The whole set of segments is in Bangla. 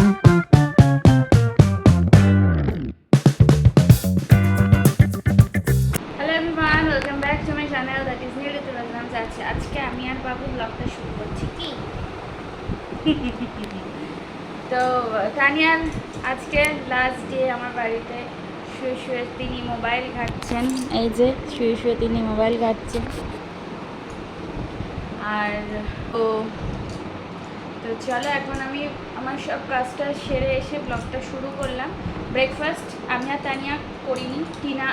আজকে আমি আর বাবু ব্লগটা শুরু করছি কি তো তানিয়ার আজকে লাস্ট ডে আমার বাড়িতে। শুয়ে শুয়ে তিনি মোবাইল ঘাঁটছেন, এই যে শুয়ে শুয়ে তিনি মোবাইল ঘাঁটছেন। আর তো চলো এখন আমি আমার সব কাজটা সেরে এসে ব্লগটা শুরু করলাম। ব্রেকফাস্ট আমি আর তানিয়া করিনি, টিনা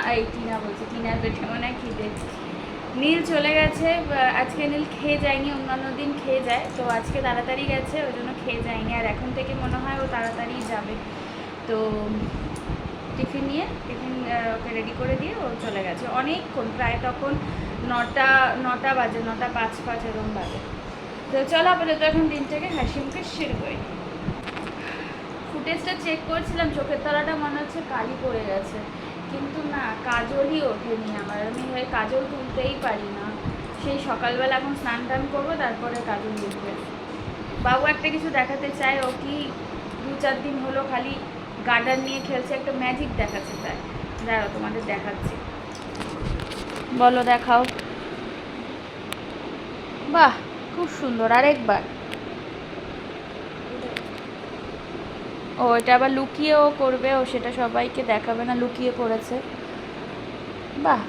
বলছি, টিনার পেটে মনে হয় খিদে। নীল চলে গেছে, আজকে নীল খেয়ে যায়নি, অন্যান্য দিন খেয়ে যায়, তো আজকে তাড়াতাড়ি গেছে ওই জন্য খেয়ে যায়নি। আর এখন থেকে মনে হয় ও তাড়াতাড়ি যাবে, তো টিফিন ওকে রেডি করে দিয়ে ও চলে গেছে অনেকক্ষণ, প্রায় তখন 9টা বাজে, 9:05 এরকম বাজে। তো চলো আপাতত এখন দিনটাকে হাসি মুখে শুরু করি। ফুটেজটা চেক করছিলাম, চোখের তলাটা মনে হচ্ছে কালি পড়ে গেছে, কিন্তু না, কাজলই ওঠেনি আমার। আমি কাজল তুলতেই পারি না, সেই সকালবেলা এখন স্নান টান করবো তারপরে কাজল উঠবে। বাবু একটা কিছু দেখাতে চায়, ও কি 2-4 দিন হলো খালি গার্ডার নিয়ে খেলছে, একটা ম্যাজিক দেখাচ্ছে চায়। দাঁড়াও তোমাদের দেখাচ্ছি, বলো দেখাও। বাহ খুব সুন্দর, আরেকবার। ও এটা আবার লুকিয়েও করবে, ও সেটা সবাইকে দেখাবে না, লুকিয়ে করেছে। বাহ,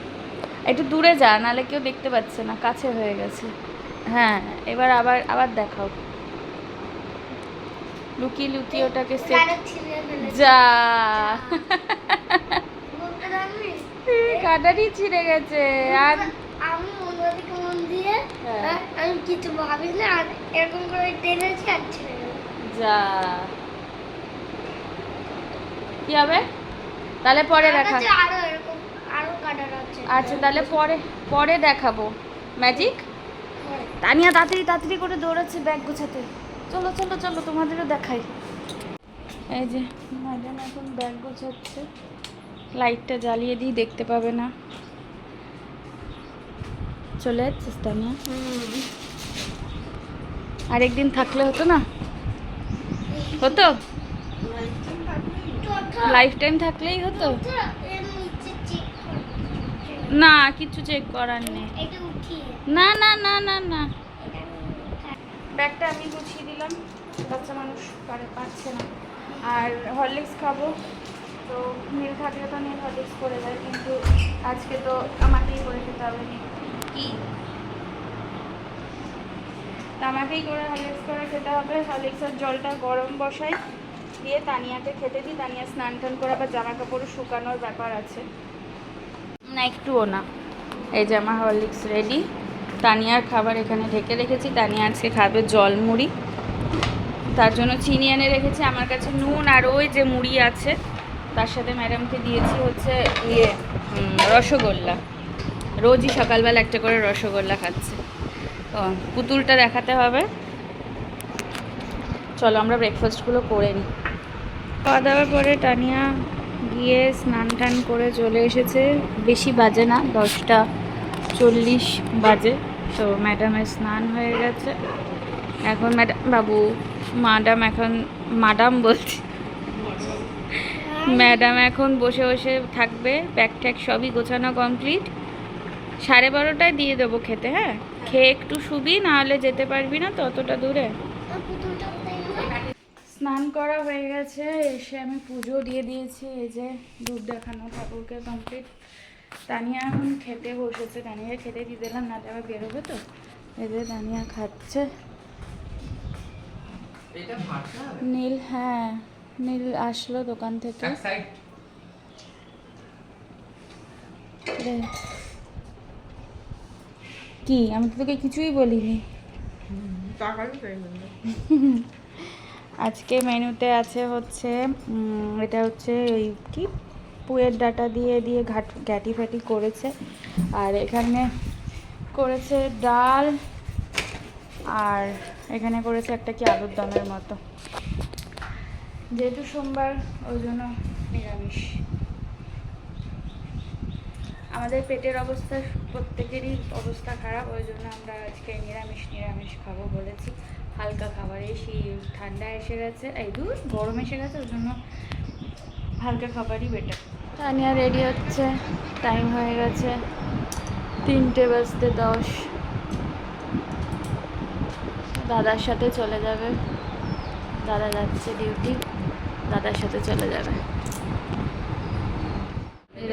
একটু দূরে যা, নাহলে কেউ দেখতে পাচ্ছে না, কাছে হয়ে গেছে। হ্যাঁ এবার আবার দেখাও, লুকিয়ে লুকিয়ে ওটাকে সেট। যা কাটারই ছিঁড়ে গেছে। আর আমি অন্যদিকে মন দিয়ে আমি কিছু ভাবি না, আর এরকম করে টেনেছি আর ছিঁড়ে গেল। যা কি হবে তাহলে পরে দেখা। আরো এরকম আরো কাটার আছে। আচ্ছা তাহলে পরে দেখাবো ম্যাজিক। তানিয়া তাড়াতাড়ি করে দৌড়াচ্ছে ব্যাগ গোছাতে। চলো চলো চলো তোমাদেরও দেখাই। এই যে ম্যাডাম এখন ব্যাগ গোছাচ্ছে, লাইটটা জ্বালিয়ে দিই, দেখতে পাবে না। চলে যাচ্ছিস তানিয়া? আরেকদিন থাকলে হতো না? হতো, লাইফ টাইম থাকলেই হতো। না কিছু চেক করার নেই। না না না না না, ব্যাগটা আমি গুছিয়ে দিলাম, বাচ্চা মানুষ পারছে না। আর হরলিক্স খাবো, তো নীল থাকলে তো নীল হরলিক্স করে দেয়, কিন্তু আজকে তো আমাকেই করে খেতে হবে। কি আমাকেই করে হরলিক্স করে খেতে হবে। হরলিক্সের জলটা গরম বসাই, দিয়ে তানিয়াকে খেতে দিই। তানিয়া স্নান টান করে আবার জামা কাপড় শুকানোর ব্যাপার আছে না, একটুও না। এই যে আমার হরলিক্স রেডি, তানিয়ার খাবার এখানে ঢেকে রেখেছি। তানিয়া আজকে খাবে জল মুড়ি, তার জন্য চিনি এনে রেখেছি। আমার কাছে নুন আর ওই যে মুড়ি আছে, তার সাথে ম্যাডামকে দিয়েছি হচ্ছে রসগোল্লা। রোজই সকালবেলা একটা করে রসগোল্লা খাচ্ছে। তো পুতুলটা দেখাতে হবে। চলো আমরা ব্রেকফাস্টগুলো করে নিই। খাওয়া দাওয়ার পরে টানিয়া গিয়ে স্নান টান করে চলে এসেছে। বেশি বাজে না, 10:40 বাজে। তো ম্যাডামের স্নান হয়ে গেছে। এখন ম্যাডাম বলছি, ম্যাডাম এখন বসে বসে থাকবে। ব্যাগ ট্যাগ সবই গোছানো কমপ্লিট। 12:30টায় দিয়ে দেবো খেতে। হ্যাঁ খেয়ে একটু শুবি, নাহলে যেতে পারবি না তো অতটা দূরে। স্নান করা হয়ে গেছে, এসে আমি পুজো দিয়ে দিয়েছি। এই যে দুধ দেখানো ঠাকুরকে কমপ্লিট। তানিয়া এখন খেতে বসেছে, তানিয়া খেতে দিয়ে দিলাম, না আবার বেরোবে তো। এই যে তানিয়া খাচ্ছে। নীল, হ্যাঁ নীল আসলো দোকান থেকে। কি আমি তো তোকে কিছুই বলিনি। আজকে মেনুতে আছে হচ্ছে এটা হচ্ছে ওই কি পুয়ের ডাটা দিয়ে ঘাটি ফাটি করেছে। আর এখানে করেছে ডাল, আর এখানে করেছে একটা কি আলুর দমের মতো। যেহেতু সোমবার ওই জন্য নিরামিষ। আমাদের পেটের অবস্থা, প্রত্যেকেরই অবস্থা খারাপ, ওই জন্য আমরা আজকে নিরামিষ খাবো বলেছি। হালকা খাবার, এই ঠান্ডা এসে গেছে, এই দূর গরম এসে গেছে, ওই জন্য হালকা খাবারই বেটার। তানিয়া রেডি হচ্ছে, টাইম হয়ে গেছে 3:10। দাদার সাথে চলে যাবে, দাদা যাচ্ছে ডিউটি, দাদার সাথে চলে যাবে।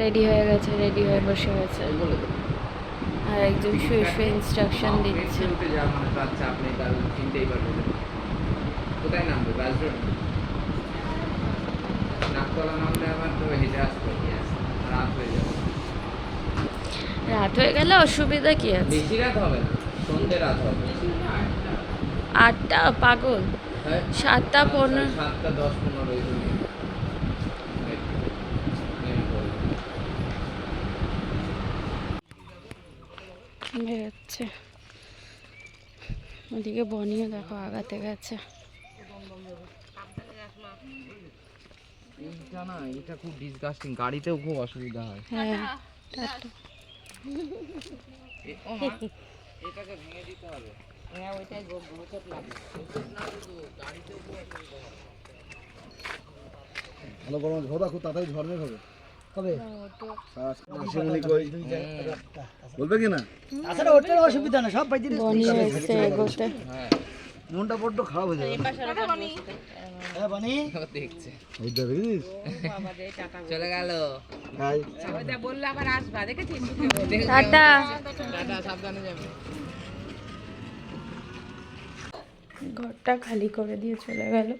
রেডি হয়ে গেছে, রেডি হয়ে বসে গেছে, আর একজন শুয়ে শুয়ে ইনস্ট্রাকশন দিচ্ছে। কোথায় নামবে? নাকতলা নামলে আবার তো হেঁটে আসতে রাত হয়ে যাবে। রাত হয়ে গেলে অসুবিধা কি আছে? বেশি রাত হবে না, সন্ধ্যে রাত হবে। 8টা পাগল, 7:15। 7:10-15 বেরোচ্ছে। ওদিকে বনিও দেখো আগাতে গেছে। এইটা না, এটা খুব ডিসগাস্টিং, গাড়িতেও খুব অসুবিধা হয়। হ্যাঁ, টাটা। এটাকে ভেঙে দিতে হবে। হ্যাঁ, ওইটাই গোচট লাগে। ভালো গরম ঝড় খুব তাড়াতাড়ি ঝড় হবে। কবে বলবে কি না? আসলে ওটার অসুবিধা না, সব পাইতে বনি এসছে এগোতে। মনটা বড্ড খারাপ হয়ে যাবে। হ্যাঁ বানি দেখছে ওই দেখিস চলে গেল। High tata. টাটা, সাবধানে যাবে। ঘরটা খালি করে দিয়ে চলে গেল।